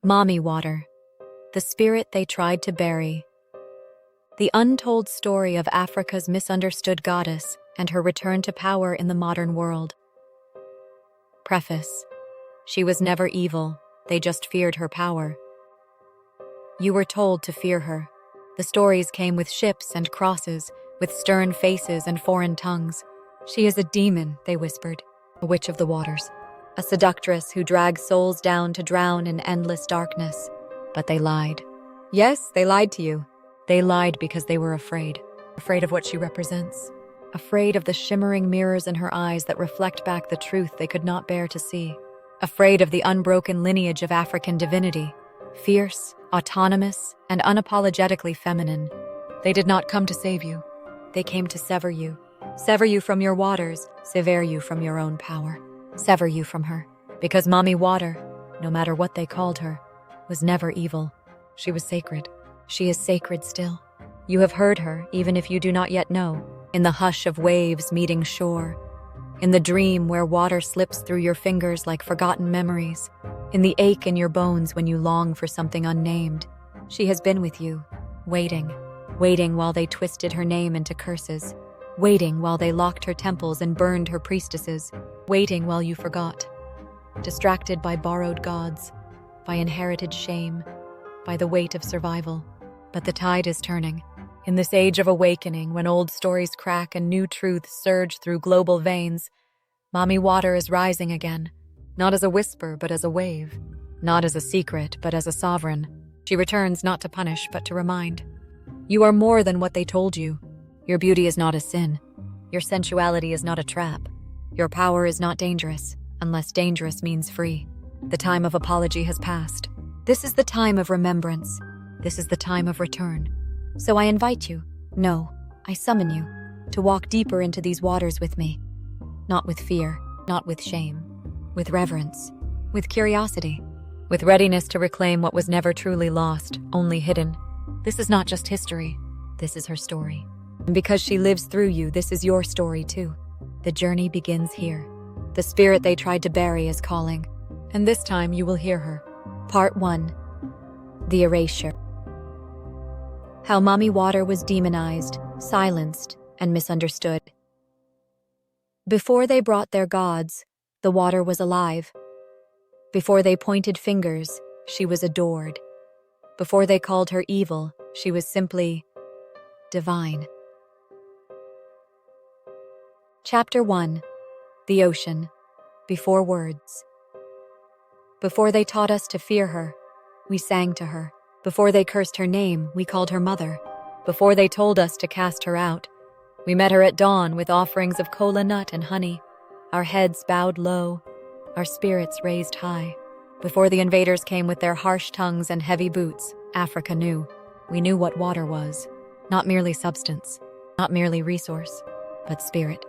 Mami Water, the spirit they tried to bury. The untold story of Africa's misunderstood goddess and her return to power in the modern world. Preface: she was never evil, they just feared her power. You were told to fear her. The stories came with ships and crosses, with stern faces and foreign tongues. She is a demon, they whispered, a witch of the waters, a seductress who drags souls down to drown in endless darkness. But they lied. Yes, they lied to you. They lied because they were afraid of what she represents, afraid of the shimmering mirrors in her eyes that reflect back the truth they could not bear to see, afraid of the unbroken lineage of African divinity, fierce, autonomous, and unapologetically feminine. They did not come to save you. They came to sever you from your waters, sever you from your own power, sever you from her. Because Mami Water, no matter what they called her, was never evil. She was sacred. She is sacred still. You have heard her, even if you do not yet know, in the hush of waves meeting shore, in the dream where water slips through your fingers like forgotten memories, in the ache in your bones when you long for something unnamed. She has been with you, waiting while they twisted her name into curses, waiting while they locked her temples and burned her priestesses, waiting while you forgot, distracted by borrowed gods, by inherited shame, by the weight of survival. But the tide is turning. In this age of awakening, when old stories crack and new truths surge through global veins, Mami Water is rising again, not as a whisper but as a wave, not as a secret but as a sovereign. She returns not to punish but to remind. You are more than what they told you. Your beauty is not a sin. Your sensuality is not a trap. Your power is not dangerous, unless dangerous means free. The time of apology has passed. This is the time of remembrance. This is the time of return. So I invite you, no, I summon you, to walk deeper into these waters with me. Not with fear, not with shame, with reverence, with curiosity, with readiness to reclaim what was never truly lost, only hidden. This is not just history, this is her story. And because she lives through you, this is your story too. The journey begins here. The spirit they tried to bury is calling, and this time you will hear her. Part 1. The Erasure. How Mami Water was demonized, silenced, and misunderstood. Before they brought their gods, the water was alive. Before they pointed fingers, she was adored. Before they called her evil, she was simply divine. Chapter 1. The Ocean. Before words. Before they taught us to fear her, we sang to her. Before they cursed her name, we called her mother. Before they told us to cast her out, we met her at dawn with offerings of kola nut and honey, our heads bowed low, our spirits raised high. Before the invaders came with their harsh tongues and heavy boots, Africa knew. We knew what water was. Not merely substance, not merely resource, but spirit.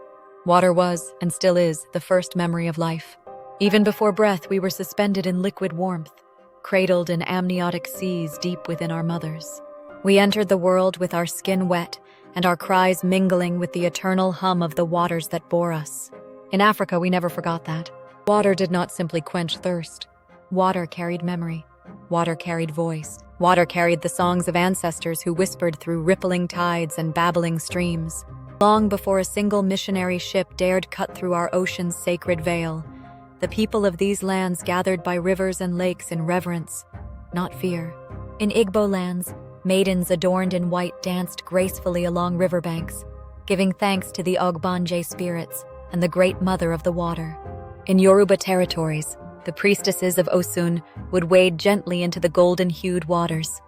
Water was, and still is, the first memory of life. Even before breath, we were suspended in liquid warmth, cradled in amniotic seas deep within our mothers. We entered the world with our skin wet and our cries mingling with the eternal hum of the waters that bore us. In Africa, we never forgot that. Water did not simply quench thirst. Water carried memory. Water carried voice. Water carried the songs of ancestors who whispered through rippling tides and babbling streams. Long before a single missionary ship dared cut through our ocean's sacred veil, the people of these lands gathered by rivers and lakes in reverence, not fear. In Igbo lands, maidens adorned in white danced gracefully along riverbanks, giving thanks to the Ogbanje spirits and the Great Mother of the Water. In Yoruba territories, the priestesses of Osun would wade gently into the golden-hued waters,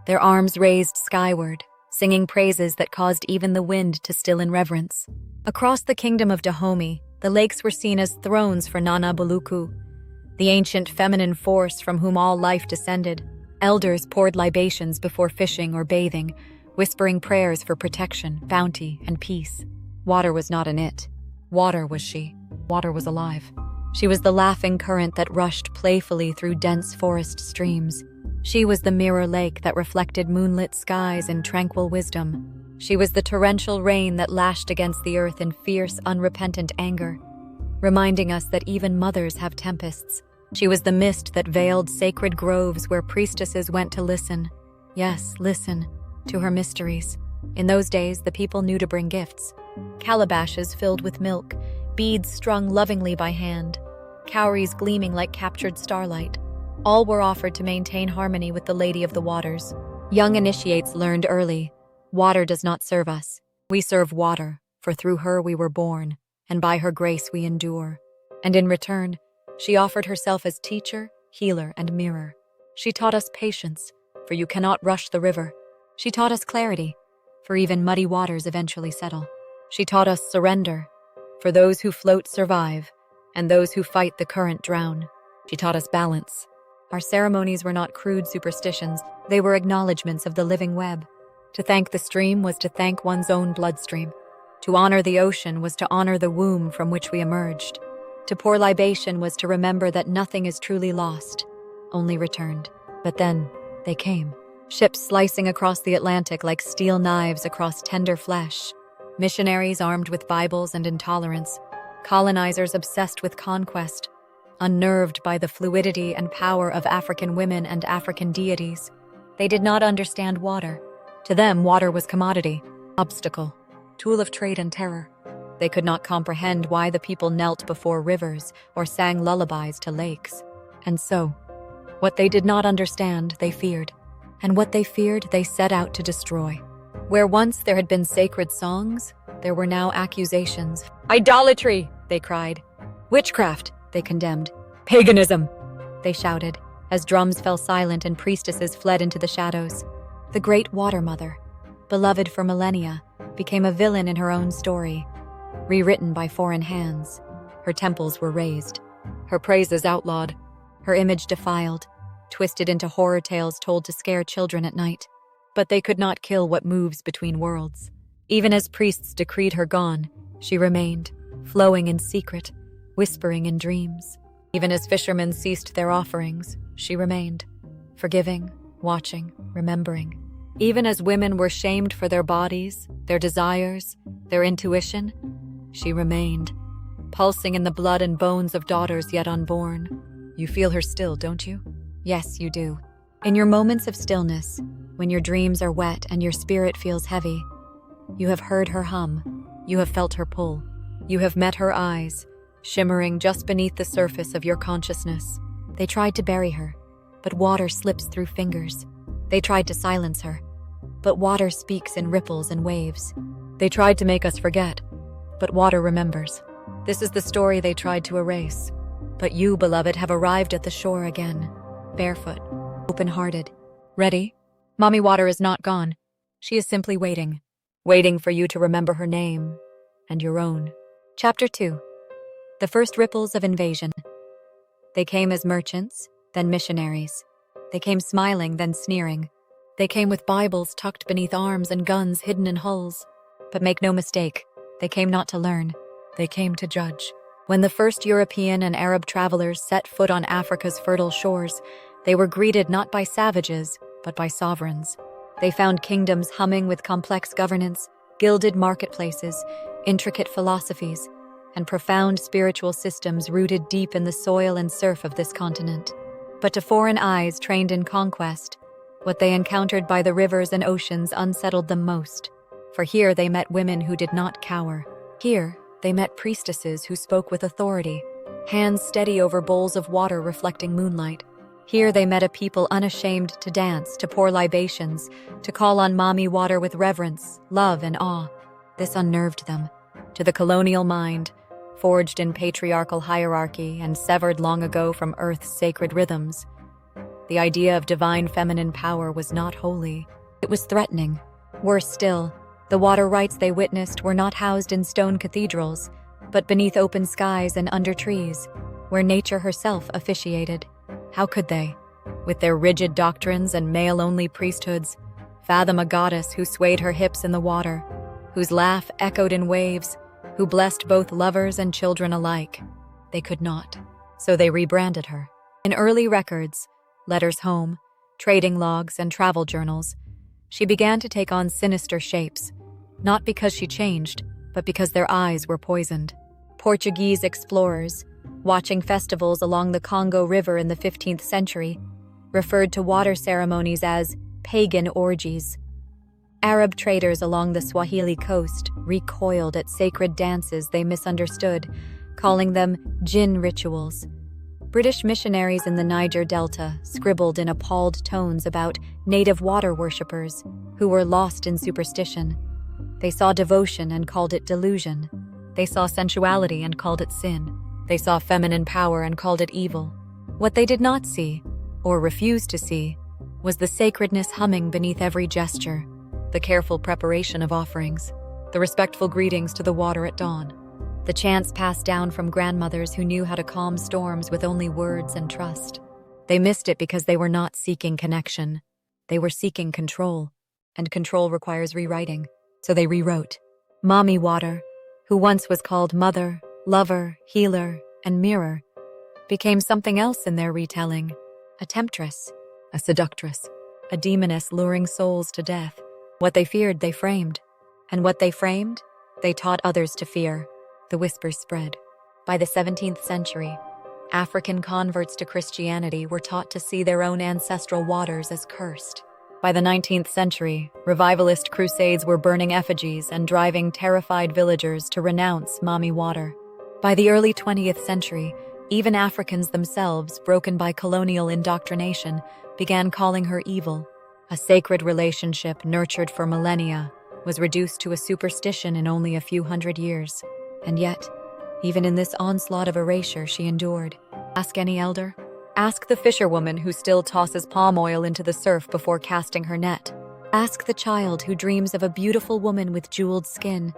their arms raised skyward, singing praises that caused even the wind to still in reverence. Across the kingdom of Dahomey, the lakes were seen as thrones for Nana Buluku, the ancient feminine force from whom all life descended. Elders poured libations before fishing or bathing, whispering prayers for protection, bounty, and peace. Water was not an it. Water was she. Water was alive. She was the laughing current that rushed playfully through dense forest streams. She was the mirror lake that reflected moonlit skies in tranquil wisdom. She was the torrential rain that lashed against the earth in fierce, unrepentant anger, reminding us that even mothers have tempests, She was the mist that veiled sacred groves where priestesses went to listen. Yes, listen to her mysteries. In those days, the people knew to bring gifts. Calabashes filled with milk, beads strung lovingly by hand, cowries gleaming like captured starlight. All were offered to maintain harmony with the Lady of the Waters. Young initiates learned early, water does not serve us. We serve water, for through her we were born, and by her grace we endure. And in return, she offered herself as teacher, healer, and mirror. She taught us patience, for you cannot rush the river. She taught us clarity, for even muddy waters eventually settle. She taught us surrender, for those who float survive, and those who fight the current drown. She taught us balance. Our ceremonies were not crude superstitions, they were acknowledgments of the living web. To thank the stream was to thank one's own bloodstream. To honor the ocean was to honor the womb from which we emerged. To pour libation was to remember that nothing is truly lost, only returned. But then, they came. Ships slicing across the Atlantic like steel knives across tender flesh. Missionaries armed with Bibles and intolerance. Colonizers obsessed with conquest. Unnerved by the fluidity and power of African women and African deities. They did not understand water. To them, water was commodity, obstacle, tool of trade and terror. They could not comprehend why the people knelt before rivers or sang lullabies to lakes. And so, what they did not understand, they feared. And what they feared, they set out to destroy. Where once there had been sacred songs, there were now accusations. Idolatry, they cried. Witchcraft, they condemned. Paganism, they shouted, as drums fell silent and priestesses fled into the shadows. The great Water Mother, beloved for millennia, became a villain in her own story. Rewritten by foreign hands, her temples were razed, her praises outlawed, her image defiled, twisted into horror tales told to scare children at night. But they could not kill what moves between worlds. Even as priests decreed her gone, she remained, flowing in secret, whispering in dreams. Even as fishermen ceased their offerings, she remained, forgiving, watching, remembering. Even as women were shamed for their bodies, their desires, their intuition, she remained, pulsing in the blood and bones of daughters yet unborn. You feel her still, don't you? Yes, you do. In your moments of stillness, when your dreams are wet and your spirit feels heavy, you have heard her hum, you have felt her pull, you have met her eyes, shimmering just beneath the surface of your consciousness. They tried to bury her, but water slips through fingers. They tried to silence her, but water speaks in ripples and waves. They tried to make us forget, but water remembers. This is the story they tried to erase. But you, beloved, have arrived at the shore again, barefoot, open-hearted, ready. Mami Water is not gone. She is simply waiting, waiting for you to remember her name and your own. Chapter 2. The first ripples of invasion. They came as merchants, then missionaries. They came smiling, then sneering. They came with Bibles tucked beneath arms and guns hidden in hulls. But make no mistake, they came not to learn. They came to judge. When the first European and Arab travelers set foot on Africa's fertile shores, they were greeted not by savages, but by sovereigns. They found kingdoms humming with complex governance, gilded marketplaces, intricate philosophies, and profound spiritual systems rooted deep in the soil and surf of this continent. But to foreign eyes trained in conquest, what they encountered by the rivers and oceans unsettled them most. For here they met women who did not cower. Here they met priestesses who spoke with authority, hands steady over bowls of water reflecting moonlight. Here they met a people unashamed to dance, to pour libations, to call on Mami Water with reverence, love, and awe. This unnerved them. To the colonial mind, forged in patriarchal hierarchy and severed long ago from Earth's sacred rhythms, the idea of divine feminine power was not holy. It was threatening. Worse still, the water rites they witnessed were not housed in stone cathedrals, but beneath open skies and under trees, where nature herself officiated. How could they, with their rigid doctrines and male-only priesthoods, fathom a goddess who swayed her hips in the water, whose laugh echoed in waves, who blessed both lovers and children alike? They could not. So they rebranded her. In early records, letters home, trading logs, and travel journals, she began to take on sinister shapes, not because she changed, but because their eyes were poisoned. Portuguese explorers, watching festivals along the Congo River in the 15th century, referred to water ceremonies as pagan orgies. Arab traders along the Swahili coast recoiled at sacred dances they misunderstood, calling them jinn rituals. British missionaries in the Niger Delta scribbled in appalled tones about native water worshippers who were lost in superstition. They saw devotion and called it delusion. They saw sensuality and called it sin. They saw feminine power and called it evil. What they did not see, or refused to see, was the sacredness humming beneath every gesture, the careful preparation of offerings, the respectful greetings to the water at dawn, the chants passed down from grandmothers who knew how to calm storms with only words and trust. They missed it because they were not seeking connection. They were seeking control, and control requires rewriting. So they rewrote. Mami Water, who once was called mother, lover, healer, and mirror, became something else in their retelling: a temptress, a seductress, a demoness luring souls to death. What they feared, they framed. And what they framed, they taught others to fear. The whispers spread. By the 17th century, African converts to Christianity were taught to see their own ancestral waters as cursed. By the 19th century, revivalist crusades were burning effigies and driving terrified villagers to renounce Mami Water. By the early 20th century, even Africans themselves, broken by colonial indoctrination, began calling her evil. A sacred relationship nurtured for millennia was reduced to a superstition in only a few hundred years. And yet, even in this onslaught of erasure, she endured. Ask any elder. Ask the fisherwoman who still tosses palm oil into the surf before casting her net. Ask the child who dreams of a beautiful woman with jeweled skin,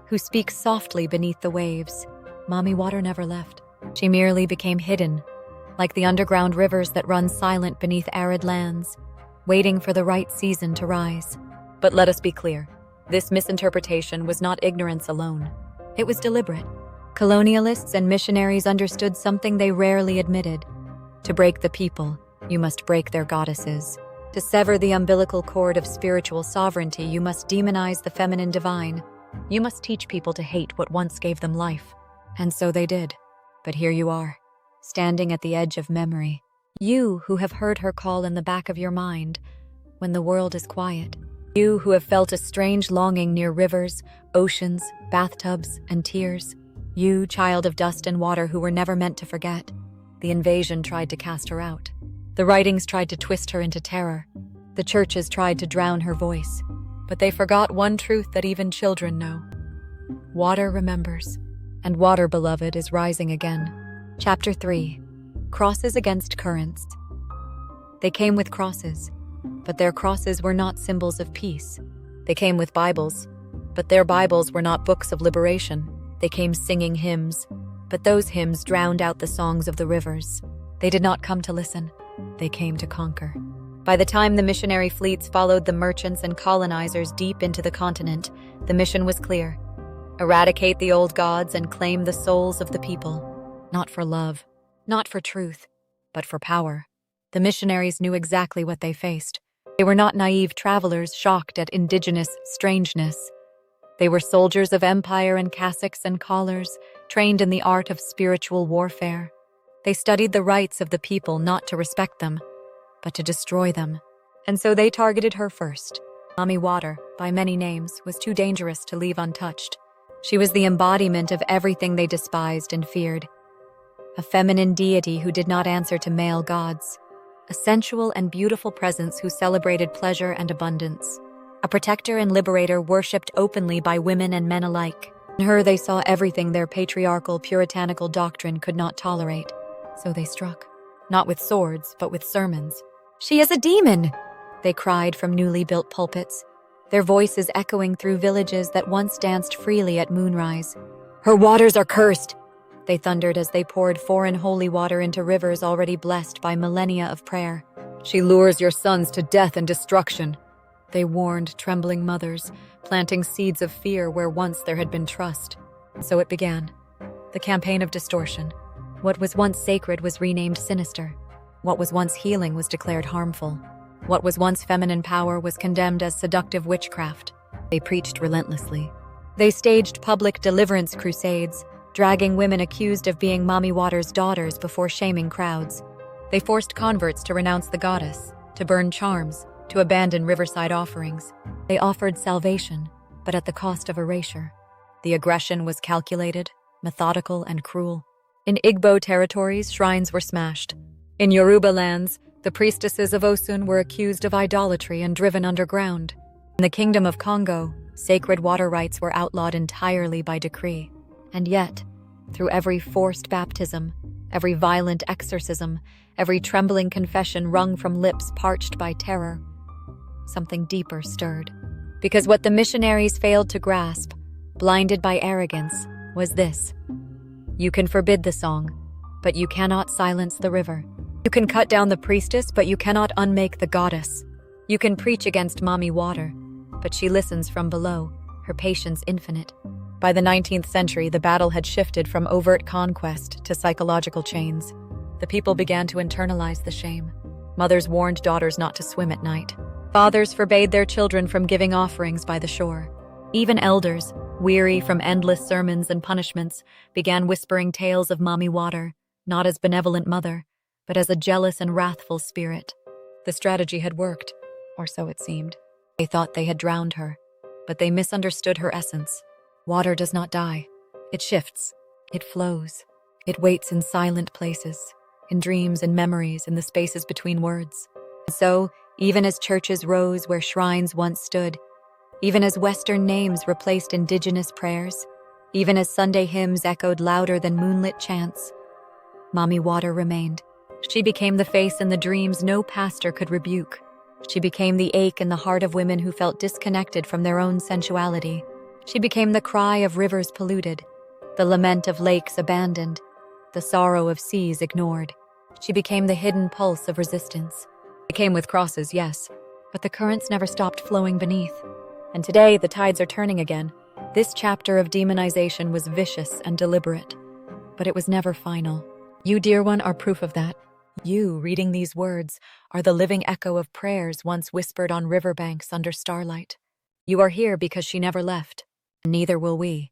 who speaks softly beneath the waves. Mami Water never left. She merely became hidden, like the underground rivers that run silent beneath arid lands, waiting for the right season to rise. But let us be clear, this misinterpretation was not ignorance alone. It was deliberate. Colonialists and missionaries understood something they rarely admitted. To break the people, you must break their goddesses. To sever the umbilical cord of spiritual sovereignty, you must demonize the feminine divine. You must teach people to hate what once gave them life. And so they did. But here you are, standing at the edge of memory. You who have heard her call in the back of your mind when the world is quiet. You who have felt a strange longing near rivers, oceans, bathtubs, and tears. You, child of dust and water who were never meant to forget. The invasion tried to cast her out. The writings tried to twist her into terror. The churches tried to drown her voice. But they forgot one truth that even children know. Water remembers, and water, beloved, is rising again. Chapter 3. Crosses against currents. They came with crosses, but their crosses were not symbols of peace. They came with Bibles, but their Bibles were not books of liberation. They came singing hymns, but those hymns drowned out the songs of the rivers. They did not come to listen. They came to conquer. By the time the missionary fleets followed the merchants and colonizers deep into the continent, the mission was clear. Eradicate the old gods and claim the souls of the people. Not for love, not for truth, but for power. The missionaries knew exactly what they faced. They were not naive travelers shocked at indigenous strangeness. They were soldiers of empire in cassocks and collars, trained in the art of spiritual warfare. They studied the rights of the people not to respect them, but to destroy them. And so they targeted her first. Mami Water, by many names, was too dangerous to leave untouched. She was the embodiment of everything they despised and feared. A feminine deity who did not answer to male gods. A sensual and beautiful presence who celebrated pleasure and abundance. A protector and liberator worshipped openly by women and men alike. In her they saw everything their patriarchal, puritanical doctrine could not tolerate. So they struck, not with swords, but with sermons. "She is a demon!" they cried from newly built pulpits, their voices echoing through villages that once danced freely at moonrise. "Her waters are cursed!" they thundered as they poured foreign holy water into rivers already blessed by millennia of prayer. "She lures your sons to death and destruction," they warned trembling mothers, planting seeds of fear where once there had been trust. So it began. The campaign of distortion. What was once sacred was renamed sinister. What was once healing was declared harmful. What was once feminine power was condemned as seductive witchcraft. They preached relentlessly. They staged public deliverance crusades, dragging women accused of being Mami Water's daughters before shaming crowds. They forced converts to renounce the goddess, to burn charms, to abandon riverside offerings. They offered salvation, but at the cost of erasure. The aggression was calculated, methodical, and cruel. In Igbo territories, shrines were smashed. In Yoruba lands, the priestesses of Osun were accused of idolatry and driven underground. In the Kingdom of Congo, sacred water rites were outlawed entirely by decree. And yet, through every forced baptism, every violent exorcism, every trembling confession wrung from lips parched by terror, something deeper stirred. Because what the missionaries failed to grasp, blinded by arrogance, was this: you can forbid the song, but you cannot silence the river. You can cut down the priestess, but you cannot unmake the goddess. You can preach against Mami Water, but she listens from below, her patience infinite. By the 19th century, the battle had shifted from overt conquest to psychological chains. The people began to internalize the shame. Mothers warned daughters not to swim at night. Fathers forbade their children from giving offerings by the shore. Even elders, weary from endless sermons and punishments, began whispering tales of Mami Water, not as benevolent mother, but as a jealous and wrathful spirit. The strategy had worked, or so it seemed. They thought they had drowned her, but they misunderstood her essence. Water does not die. It shifts. It flows. It waits in silent places, in dreams and memories, in the spaces between words. And so, even as churches rose where shrines once stood, even as Western names replaced indigenous prayers, even as Sunday hymns echoed louder than moonlit chants, Mami Water remained. She became the face in the dreams no pastor could rebuke. She became the ache in the heart of women who felt disconnected from their own sensuality. She became the cry of rivers polluted, the lament of lakes abandoned, the sorrow of seas ignored. She became the hidden pulse of resistance. It came with crosses, yes, but the currents never stopped flowing beneath. And today, the tides are turning again. This chapter of demonization was vicious and deliberate, but it was never final. You, dear one, are proof of that. You, reading these words, are the living echo of prayers once whispered on riverbanks under starlight. You are here because she never left, and neither will we.